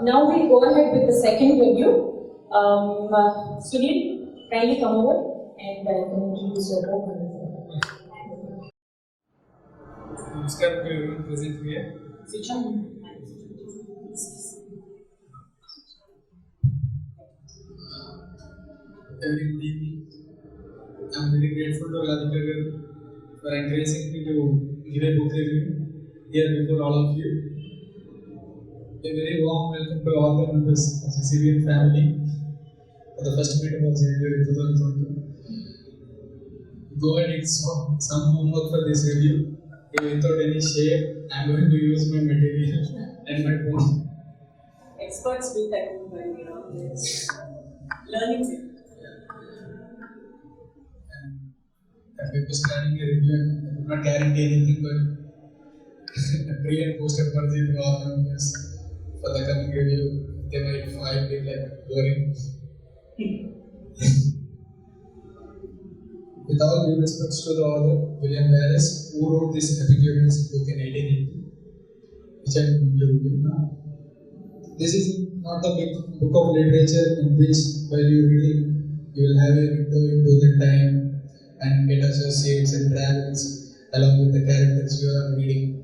now we'll go ahead with the second review. Suneel, kindly come over and introduce your book. Namaskar to everyone present here. Very good evening. I'm very grateful to Radhika for encouraging me to give a book review here before all of you. A very warm welcome to all the members of the CCB family for the first meeting of January 2020. Though I did some homework for this review, without any shame, I'm going to use my material and my phone. Experts do that, learning it. If I was planning a review, I would not guarantee anything but pre and post apology to all members for the coming review. They might find it like boring. With all due respects to the author, W.Wallace, who wrote this Epicureanism book in 1880, which I am going to review now. This is not a big book of literature in which, while you read, you will have a window into the time and get associates and travels along with the characters you are reading.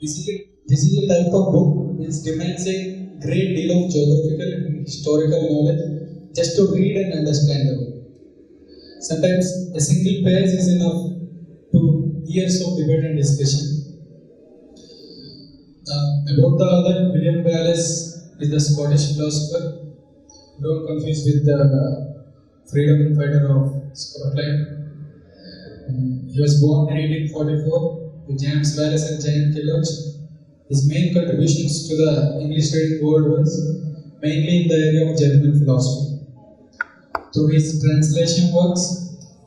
This is a type of book which demands a great deal of geographical and historical knowledge just to read and understand the book. Sometimes a single page is enough to years of debate and discussion. About the author, W.Wallace is the Scottish philosopher. Don't confuse with the freedom fighter of Scotland. He was born in 1844 to James Wallace and Jane Kellogg. His main contributions to the English reading world was mainly in the area of German philosophy. Through his translation works,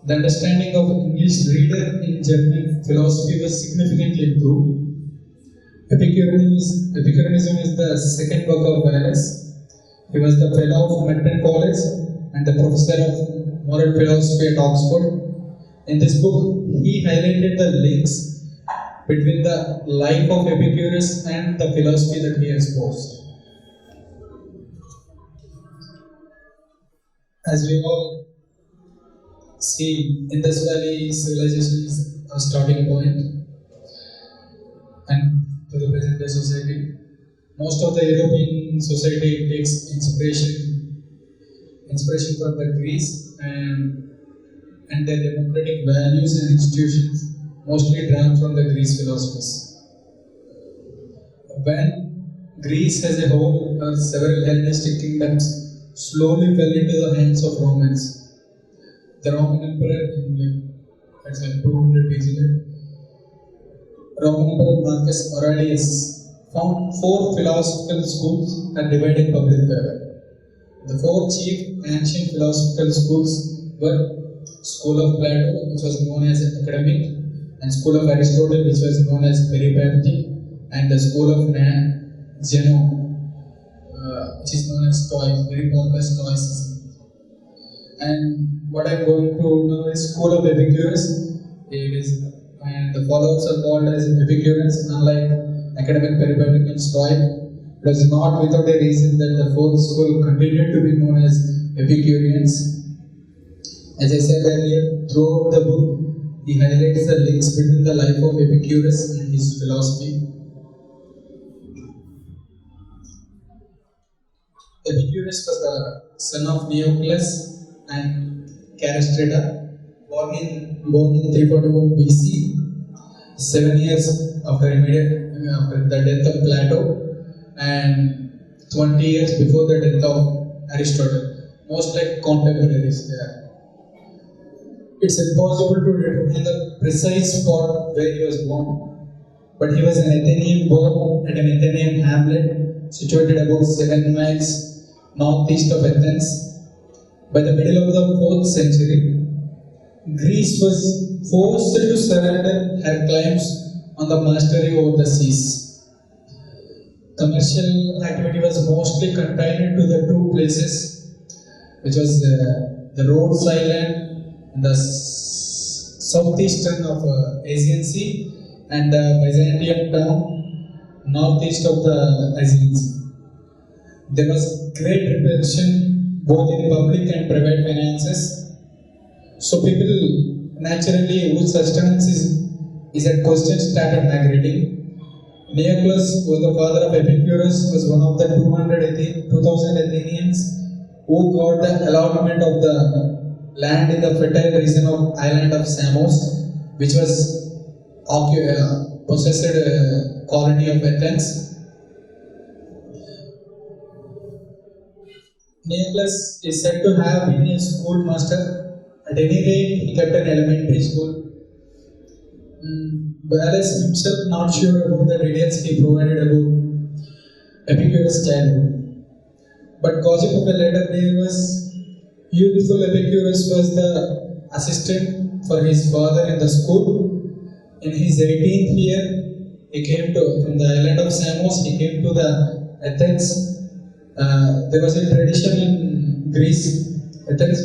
the understanding of English reader in German philosophy was significantly improved. Epicureanism is the second book of Wallace. He was the fellow of Merton College and the professor of moral philosophy at Oxford. In this book, he highlighted the links between the life of Epicurus and the philosophy that he exposed. As we all see, Indus Valley civilization is a starting point, and to the present day society, most of the European society takes inspiration from the Greece and their democratic values and institutions, mostly drawn from the Greek philosophers. When Greece as a whole, or several Hellenistic kingdoms, slowly fell into the hands of Romans, the Roman Emperor in 200 BC, Roman Emperor Marcus Aurelius found 4 philosophical schools and divided public favor. The 4 chief ancient philosophical schools were School of Plato, which was known as academic, and School of Aristotle, which was known as peripatetic, and the School of Zeno, which is known as Stoicism, very popular Stoicism. And what I am going to know is School of Epicurus. And the followers are called as Epicureans, unlike academic, peripatetic, and Stoic. It was not without a reason that the 4th school continued to be known as Epicureans. As I said earlier, throughout the book, he highlights the links between the life of Epicurus and his philosophy. Epicurus was the son of Neocles and Caristrata, born in 341 BC, 7 years after the death of Plato, and 20 years before the death of Aristotle, most like contemporaries there. It's impossible to determine the precise spot where he was born, but he was an Athenian born at an Athenian hamlet situated about 7 miles northeast of Athens. By the middle of the 4th century, Greece was forced to surrender her claims on the mastery over the seas. Commercial activity was mostly confined to the 2 places, which was the Rhodes Island in the southeastern of Aegean Sea and the Byzantium town northeast of the Aegean. There was great repression both in public and private finances. So people naturally whose sustenance is at question started migrating. Neocles was the father of Epicurus, was one of the 2000 Athenians who got the allotment of the land in the fertile region of island of Samos, which was possessed colony of Athens. Neocles is said to have been a schoolmaster. At any rate, he kept an elementary school. Wallace himself not sure about the details he provided about Epicurus' childhood. But gossip of a later day was youthful Epicurus was the assistant for his father in the school. In his 18th year, he came to from the island of Samos. He came to the Athens. There was a tradition in Greece, Athens.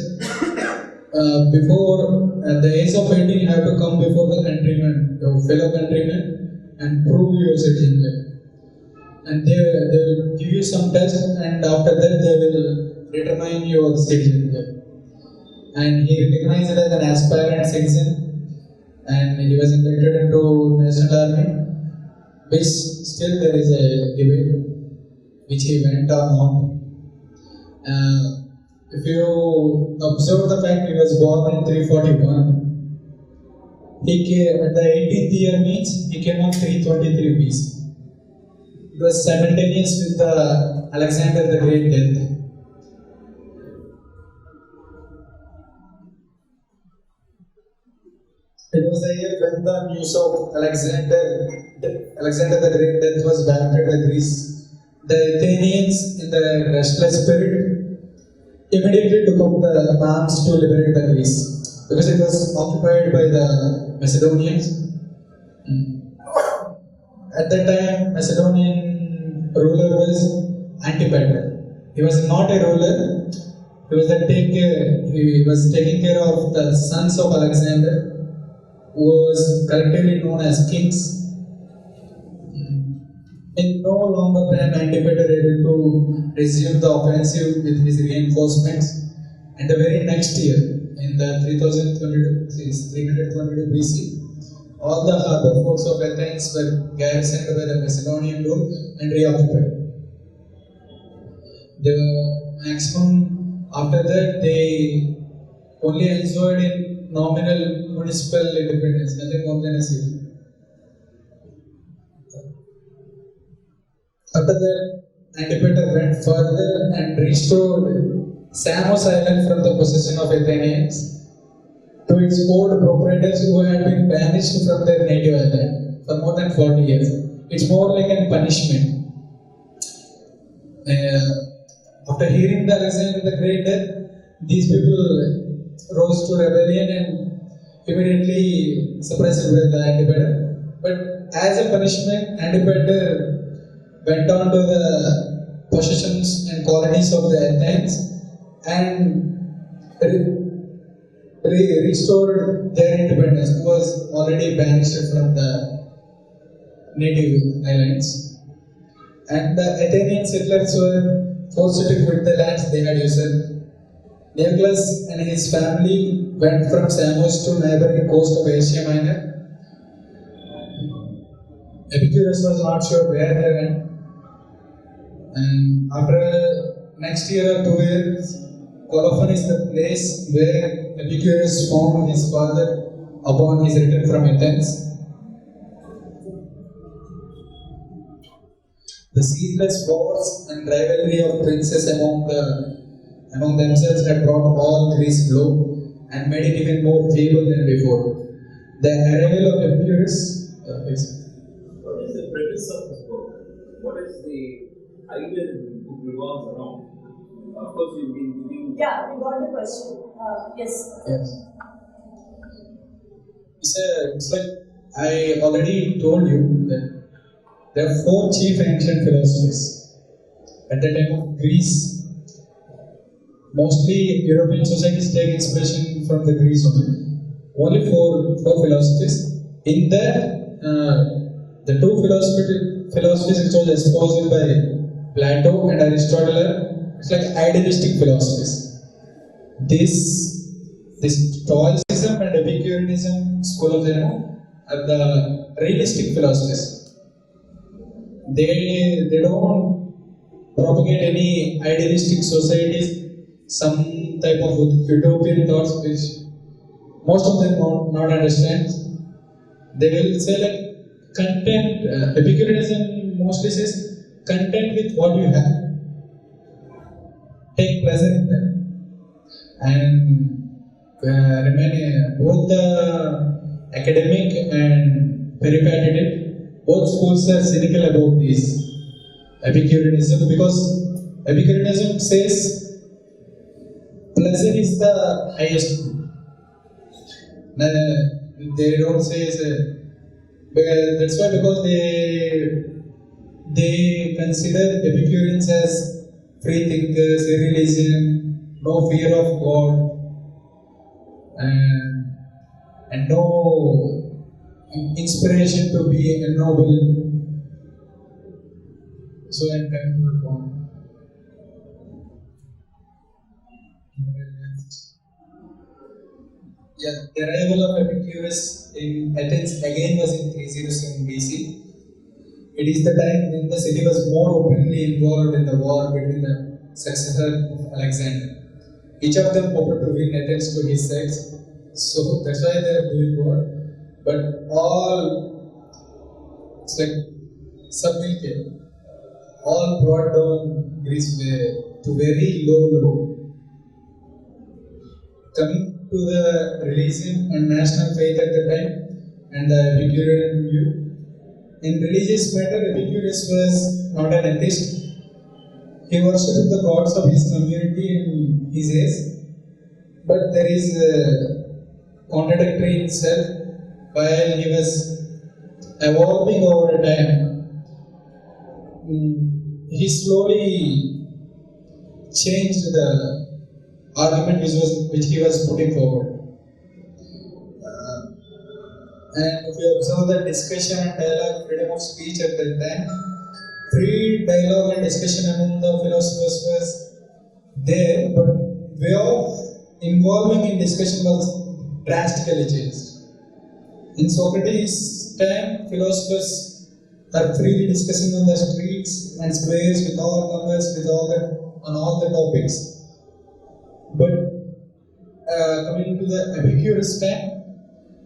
Before at the age of 18, you have to come before the countrymen, your fellow countrymen, and prove your citizenship. And they will give you some test, and after that they will determine your citizenship. And he recognized as an aspirant citizen, and he was inducted into National Army, which still there is a debate, which he went or not. If you observe the fact he was born in 341, he came, at the 18th year means he came on 323 BC. It was simultaneous with the Alexander the Great death. It was the year when the news of Alexander the Great death was wafted to Greece. The Athenians, in the restless spirit, immediately took up the arms to liberate the Greece, because it was occupied by the Macedonians. At that time, Macedonian ruler was Antipater. He was not a ruler. He was taking care of the sons of Alexander, who was collectively known as kings. In no longer time, Antipater able to resume the offensive with his reinforcements, and the very next year, in the 322 BC, all the harbour forts of Athens were garrisoned by the Macedonian rule and reoccupied. The maximum after that, they only enjoyed in nominal municipal independence, nothing more than a city. After that, Antipater went further and restored Samos Island from the possession of Athenians to its old proprietors who had been banished from their native island for more than 40 years. It's more like a punishment. After hearing the Alexander the Great death, these people rose to rebellion and immediately suppressed with the Antipater. But as a punishment, Antipater went on to the possessions and colonies of the Athens and restored their independence, who was already banished from the native islands. And the Athenian settlers were forced to quit the lands they had usurped. Neocles and his family went from Samos to neighboring coast of Asia Minor. Epicurus was not sure where they went. And after next year or 2 years, Colophon is the place where Epicurus found his father upon his return from Athens. The ceaseless wars and rivalry of princes among themselves had brought all Greece low and made it even more feeble than before. The arrival of Epicurus. What is the premise of this book? What is the idea that the book revolves around? Of course, you've been giving. Yeah, we got the question. Yes. Yes. It's like I already told you that there are 4 chief ancient philosophies. At the time of Greece, mostly European societies take inspiration from the Greece only. Only four philosophies. In that, the two philosophies which was espoused by Plato and Aristotle, it's like idealistic philosophies. This Stoicism and Epicureanism school of thought are the realistic philosophies. They don't propagate any idealistic societies, some type of utopian thoughts which most of them not understand. They will say like content. Epicureanism mostly says content with what you have. Take pleasure in that, and remain both the academic and peripatetic. Both schools are cynical about this Epicureanism because Epicureanism says pleasure is the highest good. They don't say that's why because they consider Epicureans as free thinkers, irreligion, no fear of God, and no inspiration to be noble. So I'm coming to the point. Yeah, the arrival of Epicurus in Athens again was in 307 BC. It is the time when the city was more openly involved in the war between the successors of Alexander. Each of them hoped to win Athens to his side, so that's why they are doing war. But all, it's like submitted, all brought down Greece to very low. Coming to the religion and national faith at the time, and the Epicurean view. In religious matter, Epicurus was not an atheist. He worshipped the gods of his community in his age, but there is a contradictory in self. While he was evolving over time, he slowly changed the argument which he was putting forward. And if you observe the discussion and dialogue, freedom of speech at that time, free dialogue and discussion among the philosophers was there, but way of involving in discussion was drastically changed. In Socrates' time, philosophers are freely discussing on the streets and squares with all comers, on all the topics. But coming to the Epicurus time,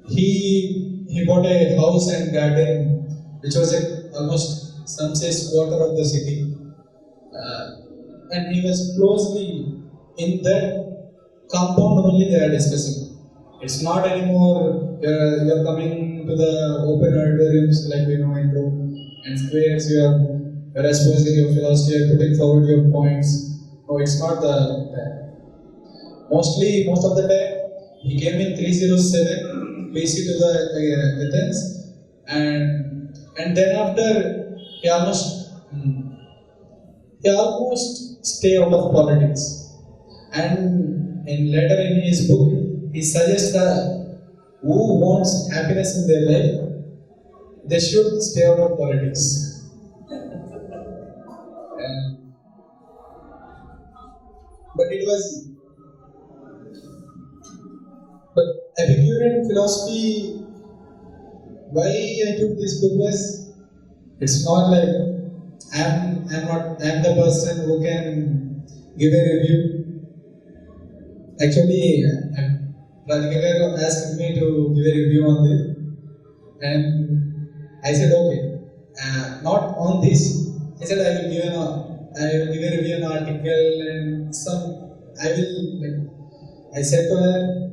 he bought a house and garden which was almost some say quarter of the city, and he was closely in that compound only they are discussing. It's not anymore you're coming to the open auditoriums like we know in Rome and squares, you're exposing your philosophy, you're putting forward your points. No, it's not that. Most of the time, he came in 307 BC to the Athens, and then after he almost stay out of politics. And later in his book, he suggests that who wants happiness in their life, they should stay out of politics. But Epicurean philosophy, why I took this book was, it's not like I'm the person who can give a review. Actually, Radhika asked me to give a review on this, and I said okay, not on this. I said I will give a review on an article and I said to her,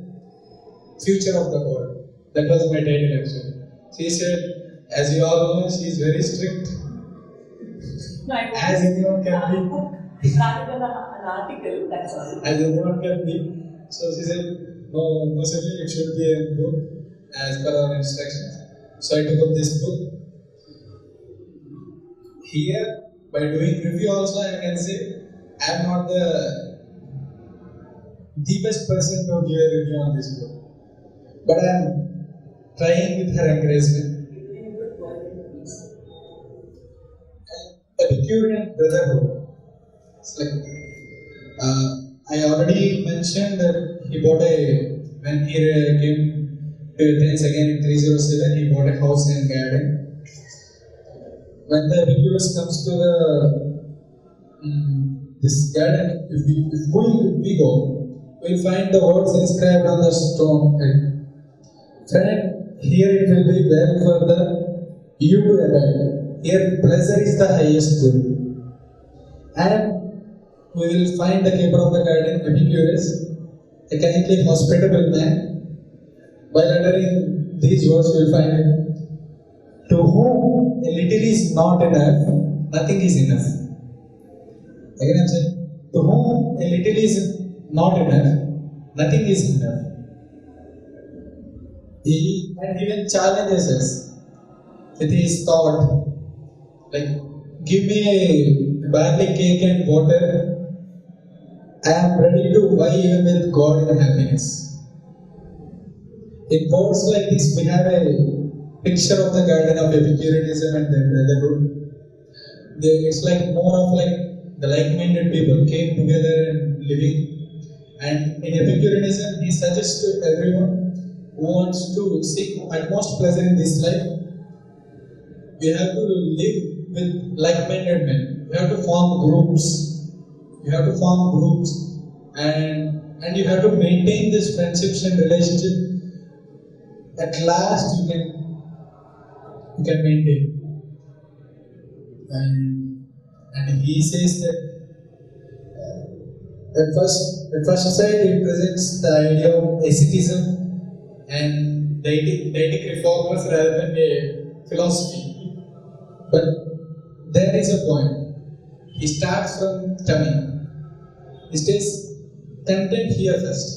future of the world. That was my title actually. She said, as you all know, she is very strict. As anyone can be. Rather than an article, that's all. As anyone can be. So she said, no, possibly it should be a book as per our instructions. So I took up this book. Here, by doing review also, I can say, I am not the best person to give a review on this book. But I am trying with her encouragement. Epicurean brotherhood. It's like I already mentioned that he bought when he came to Athens again in 307, he bought a house and garden. When the Epicurus comes to this garden, if we go, we'll find the words inscribed on the stone. Friend, here it will be well for you to abide. Here pleasure is the highest good. And we will find the keeper of the garden, Epicurus, a kindly hospitable man. While uttering these words, we will find it. To whom a little is not enough, nothing is enough. Again I am saying, to whom a little is not enough, nothing is enough. He even challenges us with his thought, like, give me a barley cake and water, I am ready to buy even with God and happiness. In words like this, we have a picture of the garden of Epicureanism and the brotherhood. It's like more of like the like-minded people came together and living. And in Epicureanism, he suggests to everyone who wants to seek utmost pleasure in this life, we have to live with like-minded men. We have to form groups. You have to form groups, and you have to maintain this friendships and relationship. At last, you can maintain. And he says that at first sight, it presents the idea of asceticism and deitic reformers rather than a philosophy. But there is a point. He starts from tummy. He stays content here first.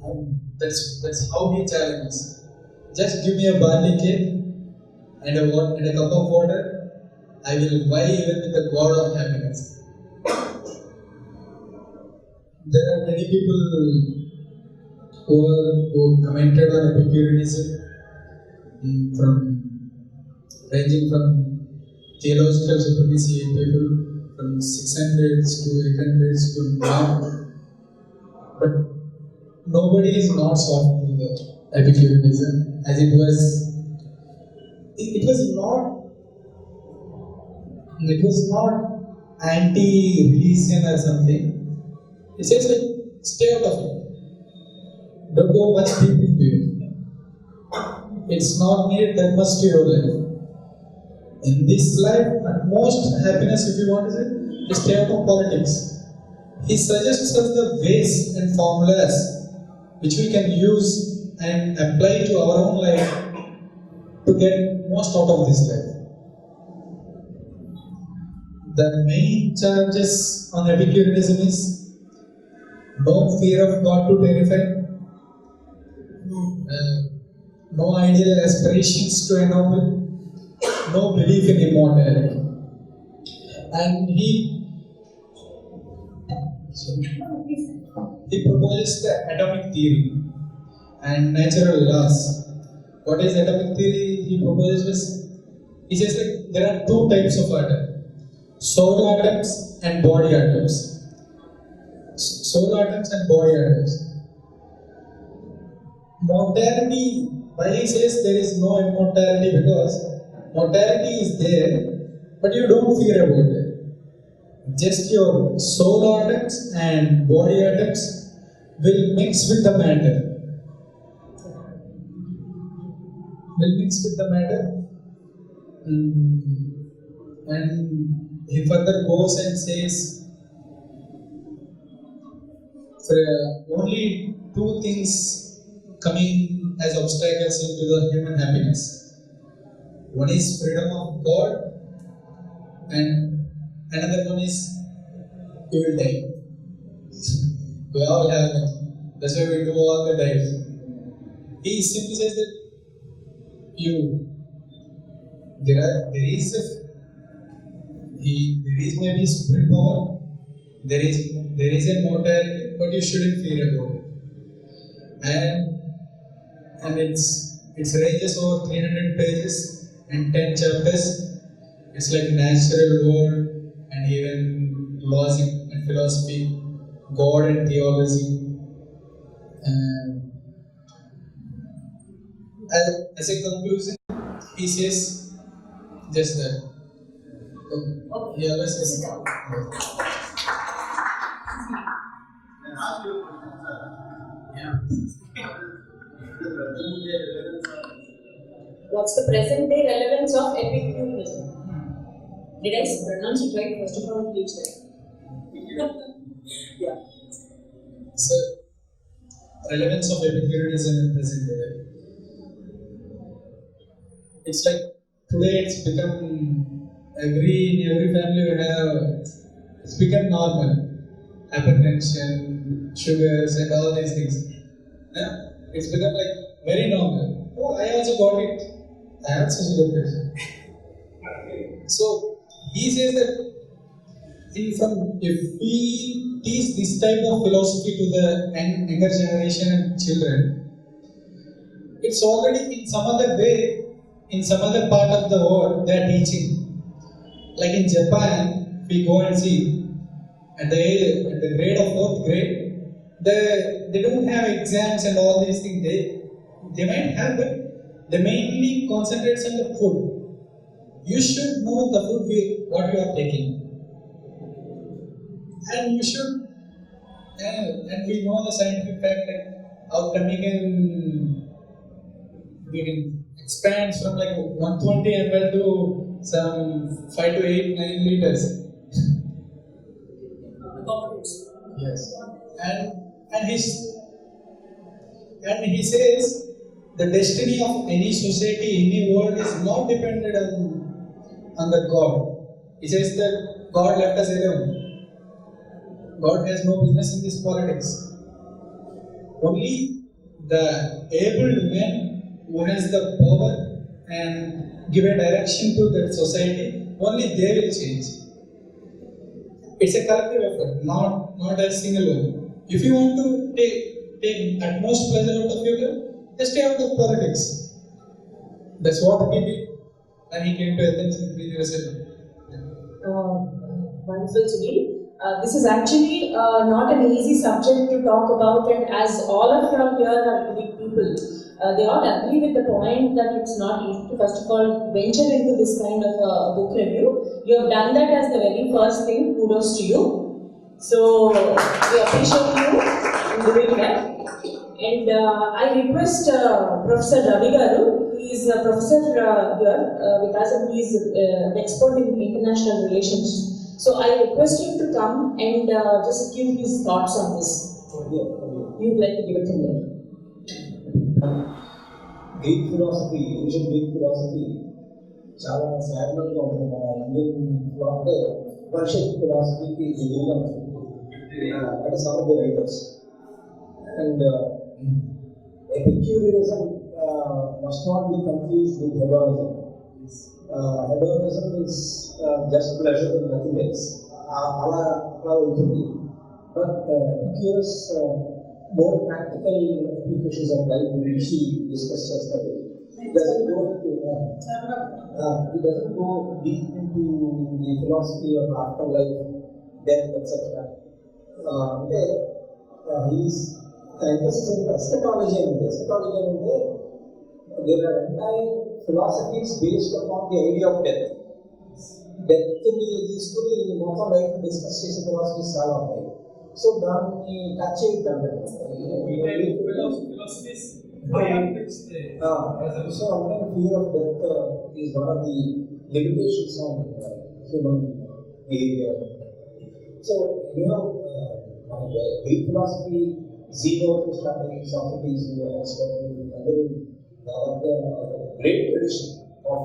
And that's how he challenges. Just give me a barley cake and a cup of water. I will vie even with the God of happiness. There are many people who commented on Epicureanism, ranging from theological supremacy people from 600s to 800s to now. But nobody is not soft to the Epicureanism, as it was not anti-religion or something. It says like, stay out of it. Don't go much deep into it. It's not needed that much to your life. In this life, at most happiness, if you want to say, is stay out of politics. He suggests us the ways and formulas which we can use and apply to our own life to get most out of this life. The main charges on Epicureanism is no fear of God to terrify, no ideal aspirations to ennoble, no belief in immortality. And he proposes the atomic theory and natural laws. What is atomic theory? He proposes, he says like there are two types of atoms. Soul atoms and body atoms. Soul atoms and body atoms. Mortality, why he says there is no immortality? Because mortality is there, but you don't fear about it. Just your soul atoms and body atoms will mix with the matter. And he further goes and says, only two things coming as obstacles into the human happiness. One is freedom of God, and another one is you will die. We all have it. That's why we do all the time. He simply says that there is maybe spirit power, there is a mortality, but you shouldn't fear about it. And it's ranges over 300 pages and 10 chapters. It's like natural world and even logic and philosophy, God and theology. And as a conclusion, he says just that. Okay. Yeah, let's listen. Yeah. What's the present day relevance of Epicureanism? Did I pronounce it right? First of all, please right. Yeah. So, relevance of Epicureanism in present day. It's like today it's become in every family we have. It's become normal. Hypertension, sugars, and all these things. Yeah? It's become like very normal. Oh, I also got it. I have such a depression. So he says that if we teach this type of philosophy to the younger generation and children, it's already in some other way, in some other part of the world, they are teaching. Like in Japan, we go and see. At the grade of 4th grade, they don't have exams and all these things. They might have, but they mainly concentrate on the food. You should know the food what you are taking, and you should. And we know the scientific fact that our tummy we can expand from like 120 ml to some 5 to 8, 9 liters. Yes, and he says the destiny of any society, any world is not dependent on the God. He says that God left us alone. God has no business in this politics. Only the able man who has the power and give a direction to that society, only they will change. It's a collective effort, not a single one. If you want to take utmost pleasure out of your life, just stay out of politics. That's what he did when he came to Athens in 307. Wonderful, Suneel. This is actually not an easy subject to talk about, and as all of you here are big people, they all agree with the point that it's not easy to first of all venture into this kind of book review. You have done that as the very first thing. Kudos to you. So we appreciate you in doing that. And I request Professor Ravi Garu. He is a professor here with us, and he is an expert in international relations. So I request him to come and just give his thoughts on this. You'd like to give it to me. Greek philosophy, ancient Greek philosophy, చాలా సాధారణంగా ఉంటుంది. మన Indian అంటే Persian ఫిలాసఫీకి ఎదురుగా అంటే some of the writers. And Epicureanism must not be confused with hedonism. Hedonism is just pleasure and nothing else. అలా ఉంటుంది. But Epicurus more practical applications of life, which he discussed yesterday. He doesn't go deep into the philosophy of afterlife, death, etc. He's emphasizing eschatology and eschatology. There are entire philosophies based upon the idea of death. Death తీసుకుని మొత్తం life discuss చేసే philosophies చాలా ఉంటాయి. So దాన్ని touch చేయొద్దండి. So fear of death is one of the limitations on human behavior. So Greek philosophy, Zeno, Socrates, Aristotle, other great tradition of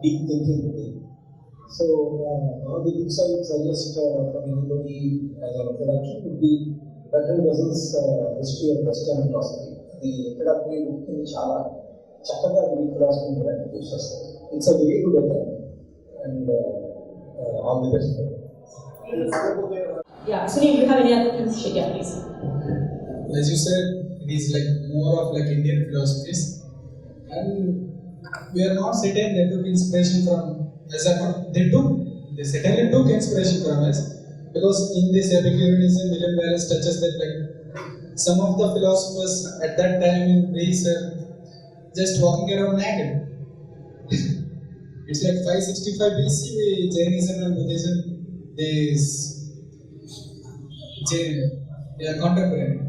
deep thinking. So one of the books I would suggest for anybody as an introduction would be Bertrand Russell's History of Western Philosophy. The introductory book in Chala, Chakata Greek philosophy gives us. It's a very good attempt, and all the best for it. Yeah, Sunil, you have any other things to share, please? As you said, it is like more of like Indian philosophies, and we are not certain they took inspiration from they certainly took inspiration from us, because in this Epicureanism, W.Wallace touches that like some of the philosophers at that time in Greece were just walking around naked. It's like 565 BC, Jainism and Buddhism, they are contemporary.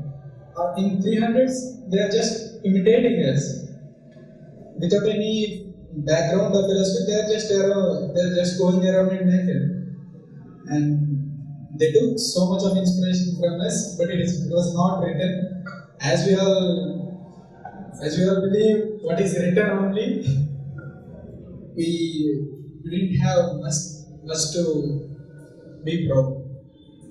In 300s, they are just imitating us. Without any background of philosophy, they are just going around in naked. And they took so much of inspiration from us, but it was not written. As we all believe what is written only, we didn't have much to be proud.